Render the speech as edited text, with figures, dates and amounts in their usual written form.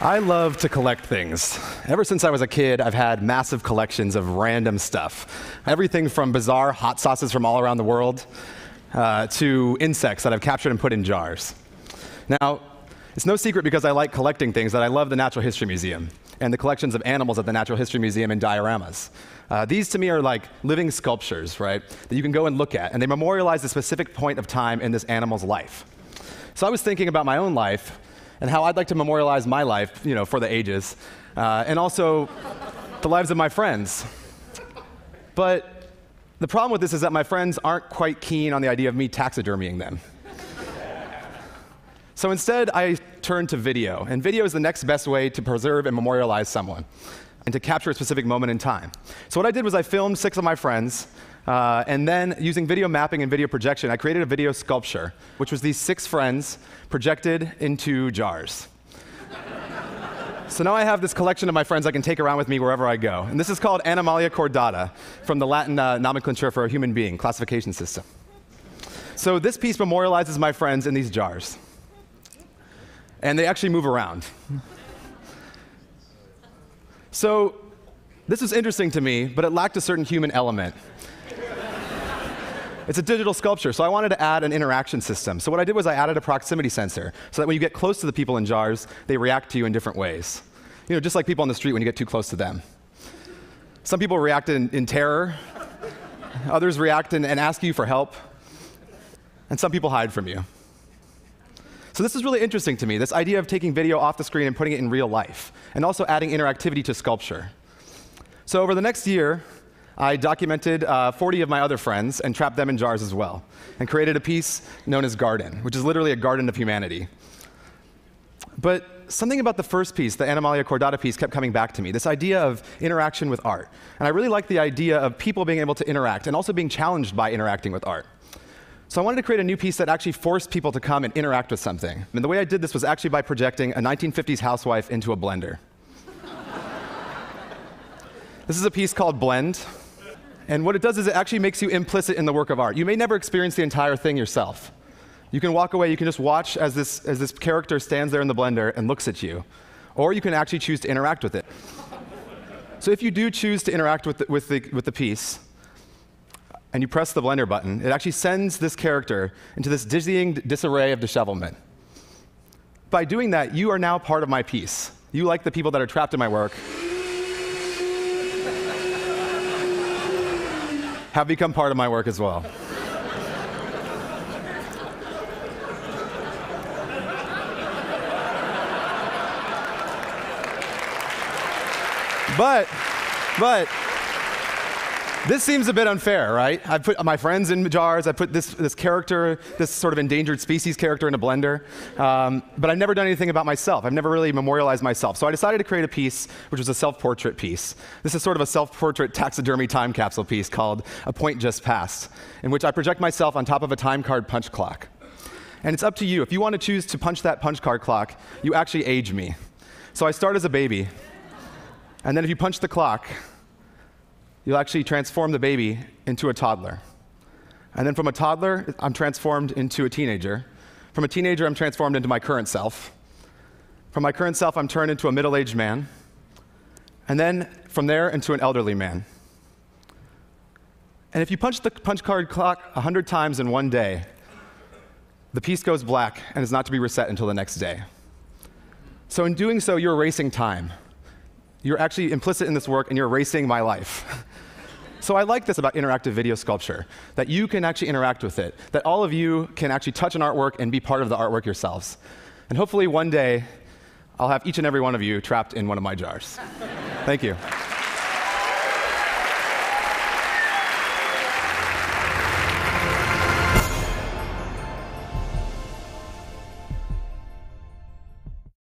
I love to collect things. Ever since I was a kid, I've had massive collections of random stuff. Everything from bizarre hot sauces from all around the world to insects that I've captured and put in jars. Now, it's no secret because I like collecting things that I love the Natural History Museum and the collections of animals at the Natural History Museum and dioramas. These to me are like living sculptures, right, that you can go and look at, and they memorialize a specific point of time in this animal's life. So I was thinking about my own life and how I'd like to memorialize my life, for the ages, and also the lives of my friends. But the problem with this is that my friends aren't quite keen on the idea of me taxidermying them. So instead, I turned to video, and video is the next best way to preserve and memorialize someone, and to capture a specific moment in time. So what I did was I filmed 6 of my friends, and then using video mapping and video projection, I created a video sculpture, which was these 6 friends projected into jars. So now I have this collection of my friends I can take around with me wherever I go. And this is called Animalia Chordata, from the Latin nomenclature for a human being, classification system. So this piece memorializes my friends in these jars. And they actually move around. So this was interesting to me, but it lacked a certain human element. It's a digital sculpture, so I wanted to add an interaction system. So what I did was I added a proximity sensor, so that when you get close to the people in jars, they react to you in different ways. Just like people on the street when you get too close to them. Some people react in terror, others react and ask you for help, and some people hide from you. So this is really interesting to me, this idea of taking video off the screen and putting it in real life, and also adding interactivity to sculpture. So over the next year, I documented 40 of my other friends and trapped them in jars as well, and created a piece known as Garden, which is literally a garden of humanity. But something about the first piece, the Animalia Chordata piece, kept coming back to me, this idea of interaction with art. And I really liked the idea of people being able to interact and also being challenged by interacting with art. So I wanted to create a new piece that actually forced people to come and interact with something. And the way I did this was actually by projecting a 1950s housewife into a blender. This is a piece called Blend. And what it does is it actually makes you implicit in the work of art. You may never experience the entire thing yourself. You can walk away, you can just watch as this character stands there in the blender and looks at you. Or you can actually choose to interact with it. So if you do choose to interact with the piece, and you press the blender button, it actually sends this character into this dizzying disarray of dishevelment. By doing that, you are now part of my piece. You, like the people that are trapped in my work, have become part of my work as well. But this seems a bit unfair, right? I put my friends in jars, I put this character, this sort of endangered species character in a blender, but I've never done anything about myself. I've never really memorialized myself. So I decided to create a piece which was a self-portrait piece. This is sort of a self-portrait taxidermy time capsule piece called A Point Just Passed, in which I project myself on top of a time card punch clock. And it's up to you. If you want to choose to punch that punch card clock, you actually age me. So I start as a baby, and then if you punch the clock, you'll actually transform the baby into a toddler. And then from a toddler, I'm transformed into a teenager. From a teenager, I'm transformed into my current self. From my current self, I'm turned into a middle-aged man. And then from there, into an elderly man. And if you punch the punch card clock 100 times in one day, the piece goes black and is not to be reset until the next day. So in doing so, you're erasing time. You're actually implicit in this work, and you're erasing my life. So I like this about interactive video sculpture, that you can actually interact with it, that all of you can actually touch an artwork and be part of the artwork yourselves. And hopefully one day, I'll have each and every one of you trapped in one of my jars. Thank you.